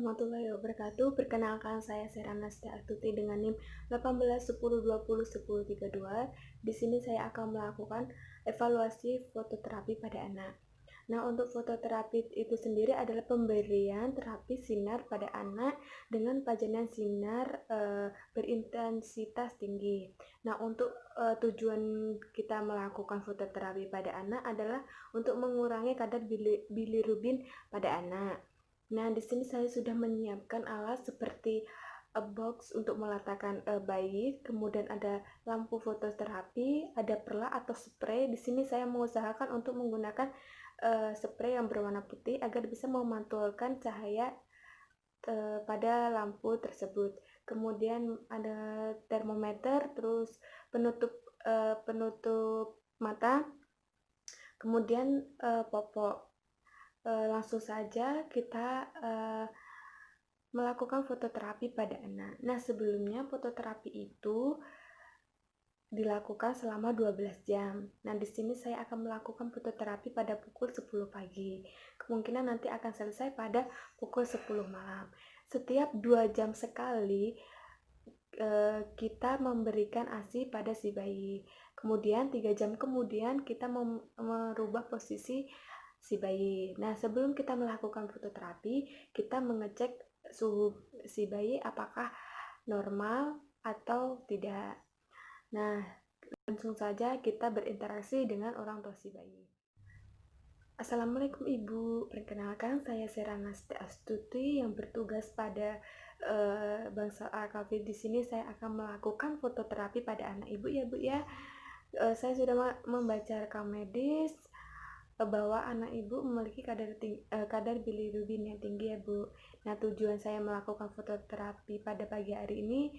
warahmatullahi wabarakatuh. Perkenalkan, saya Serana Astuti dengan NIM 1810201032. Di sini saya akan melakukan evaluasi fototerapi pada anak. Nah, untuk fototerapi itu sendiri adalah pemberian terapi sinar pada anak dengan pajanan sinar berintensitas tinggi. Nah, untuk tujuan kita melakukan fototerapi pada anak adalah untuk mengurangi kadar bilirubin pada anak. Nah, di sini saya sudah menyiapkan alat seperti box untuk meletakkan bayi, kemudian ada lampu fototerapi, ada perla atau spray. Di sini saya mengusahakan untuk menggunakan spray yang berwarna putih agar bisa memantulkan cahaya pada lampu tersebut. Kemudian ada termometer, terus penutup mata, kemudian popok. Langsung saja kita melakukan fototerapi pada anak. Nah, sebelumnya fototerapi itu dilakukan selama 12 jam. Nah, di sini saya akan melakukan fototerapi pada pukul 10 pagi. Kemungkinan nanti akan selesai pada pukul 10 malam. Setiap 2 jam sekali kita memberikan ASI pada si bayi. Kemudian 3 jam kemudian kita merubah posisi si bayi. Nah, sebelum kita melakukan fototerapi, kita mengecek suhu si bayi apakah normal atau tidak. Nah, langsung saja kita berinteraksi dengan orang tua si bayi. Assalamualaikum Ibu, perkenalkan saya Serana Astuti yang bertugas pada Bangsal Al-Kafir. Di sini saya akan melakukan fototerapi pada anak Ibu ya Bu ya. Saya sudah membaca rekam medis bahwa anak Ibu memiliki kadar bilirubin yang tinggi ya Bu. Nah, tujuan saya melakukan fototerapi pada pagi hari ini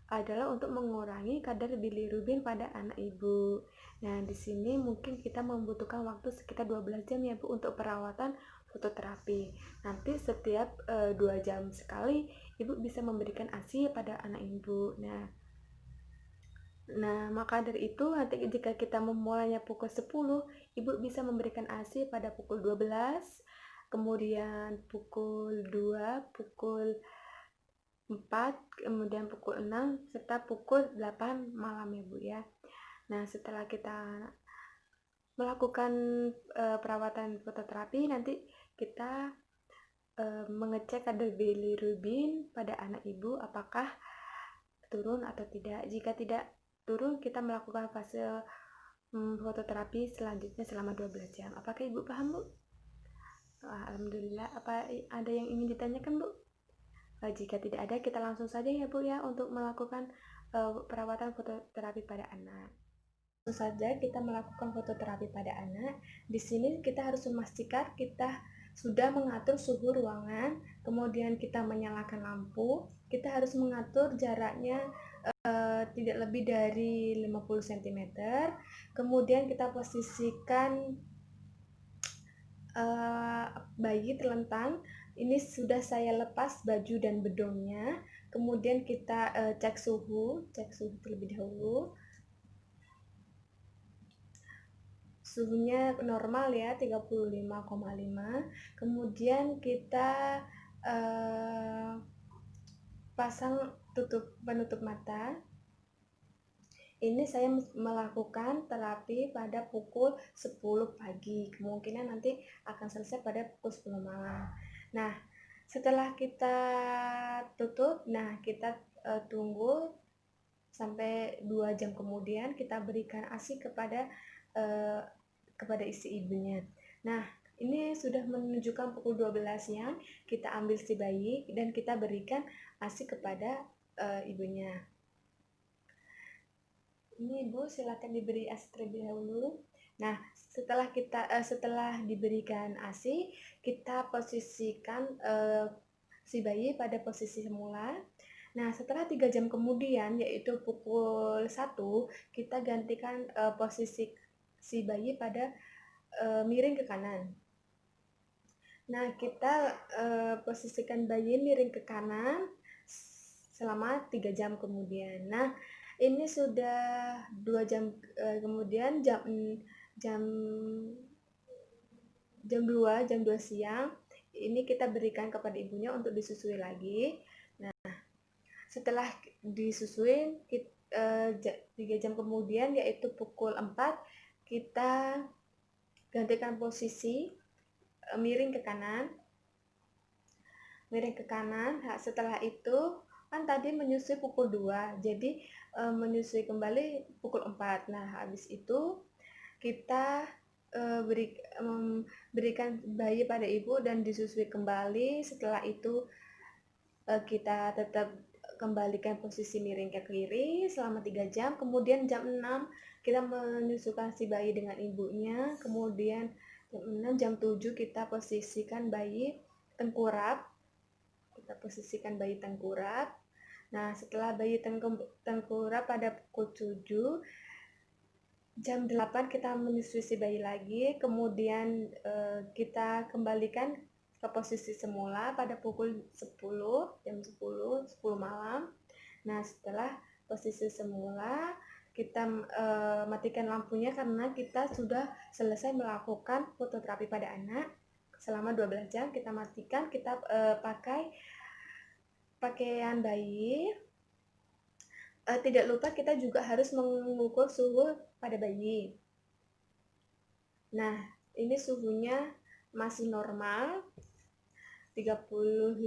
adalah untuk mengurangi kadar bilirubin pada anak Ibu. Nah, di sini mungkin kita membutuhkan waktu sekitar 12 jam ya Bu untuk perawatan fototerapi. Nanti setiap 2 jam sekali Ibu bisa memberikan ASI pada anak Ibu. Nah, maka dari itu nanti jika kita memulainya pukul 10, Ibu bisa memberikan ASI pada pukul 12, kemudian pukul 2, pukul 4, kemudian pukul 6, serta pukul 8 malam ya Bu ya. Nah, setelah kita melakukan perawatan fototerapi, nanti kita mengecek kadar bilirubin pada anak Ibu apakah turun atau tidak. Jika tidak turun, kita melakukan fase fototerapi selanjutnya selama 12 jam. Apakah Ibu paham Bu? Alhamdulillah. Apa ada yang ingin ditanyakan Bu? Jika tidak ada, kita langsung saja ya Bu ya untuk melakukan perawatan fototerapi pada anak. Langsung saja kita melakukan fototerapi pada anak. Di sini kita harus memastikan kita sudah mengatur suhu ruangan, kemudian kita menyalakan lampu. Kita harus mengatur jaraknya tidak lebih dari 50 cm. Kemudian kita posisikan bayi terlentang. Ini sudah saya lepas baju dan bedongnya. Kemudian kita cek suhu terlebih dahulu. Suhunya normal ya, 35,5. Kemudian kita pasang penutup mata. Ini saya melakukan terapi pada pukul 10 pagi. Kemungkinan nanti akan selesai pada pukul 10 malam. Nah, setelah kita tutup, kita tunggu sampai 2 jam kemudian kita berikan ASI kepada isi ibunya. Nah, ini sudah menunjukkan pukul 12 siang, kita ambil si bayi dan kita berikan ASI kepada ibunya. Ini Ibu silakan diberi ASI terlebih dahulu. Nah, setelah diberikan ASI, kita posisikan si bayi pada posisi semula. Nah, setelah 3 jam kemudian, yaitu pukul 1, kita gantikan posisi si bayi pada miring ke kanan. Nah, kita posisikan bayi miring ke kanan selama 3 jam kemudian. Nah, ini sudah 2 jam kemudian jam 2 siang. ini kita berikan kepada ibunya untuk disusui lagi. Nah, setelah disusui 3 jam kemudian, yaitu pukul 4, kita gantikan posisi, miring ke kanan. Setelah itu kan tadi menyusui pukul 2, jadi menyusui kembali pukul 4. Nah, habis itu kita berikan bayi pada ibu dan disusui kembali. Setelah itu kita tetap kembalikan posisi miring ke kiri selama 3 jam. Kemudian jam 6 kita menyusukan si bayi dengan ibunya. Kemudian jam 6, jam 7 kita posisikan bayi tengkurap. Nah, setelah bayi tengkurap pada pukul 7, jam 8 kita menyusui si bayi lagi. Kemudian kita kembalikan ke posisi semula pada pukul 10, jam 10 malam. Nah, setelah posisi semula, kita matikan lampunya karena kita sudah selesai melakukan fototerapi pada anak. Selama 12 jam kita matikan, kita pakai pakaian bayi. Tidak lupa kita juga harus mengukur suhu pada bayi. Nah, ini suhunya masih normal, 35,5.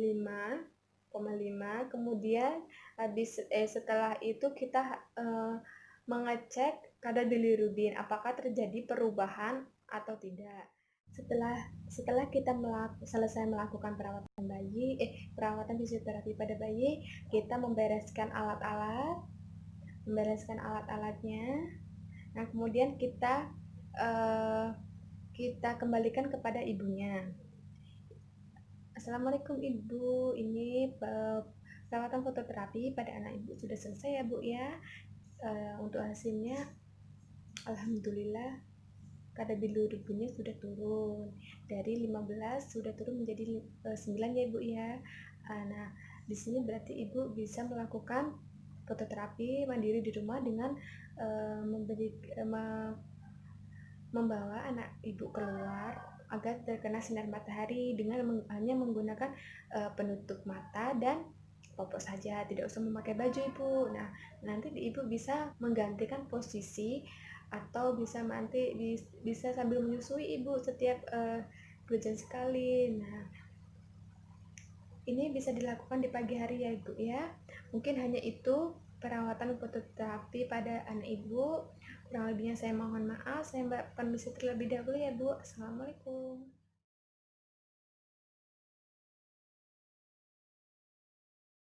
Kemudian setelah itu kita mengecek kadar bilirubin, apakah terjadi perubahan atau tidak. Setelah kita selesai melakukan perawatan fisioterapi pada bayi, kita membereskan alat-alatnya. Nah, kemudian kita kembalikan kepada ibunya. Assalamualaikum Ibu, ini perawatan fototerapi pada anak Ibu sudah selesai ya Bu ya. Untuk hasilnya alhamdulillah kadar bilirubinnya sudah turun dari 15 sudah turun menjadi 9 ya Ibu ya. Nah, di sini berarti Ibu bisa melakukan fototerapi mandiri di rumah dengan membawa anak Ibu keluar agar terkena sinar matahari dengan hanya menggunakan penutup mata dan popok saja, tidak usah memakai baju Ibu. Nah, nanti Ibu bisa menggantikan posisi atau bisa sambil menyusui Ibu setiap 2 jam sekali. Nah, ini bisa dilakukan di pagi hari ya Ibu ya. Mungkin hanya itu perawatan fototerapi pada anak Ibu. Kurang lebihnya saya mohon maaf. Saya permisi terlebih dahulu ya Bu. Assalamualaikum.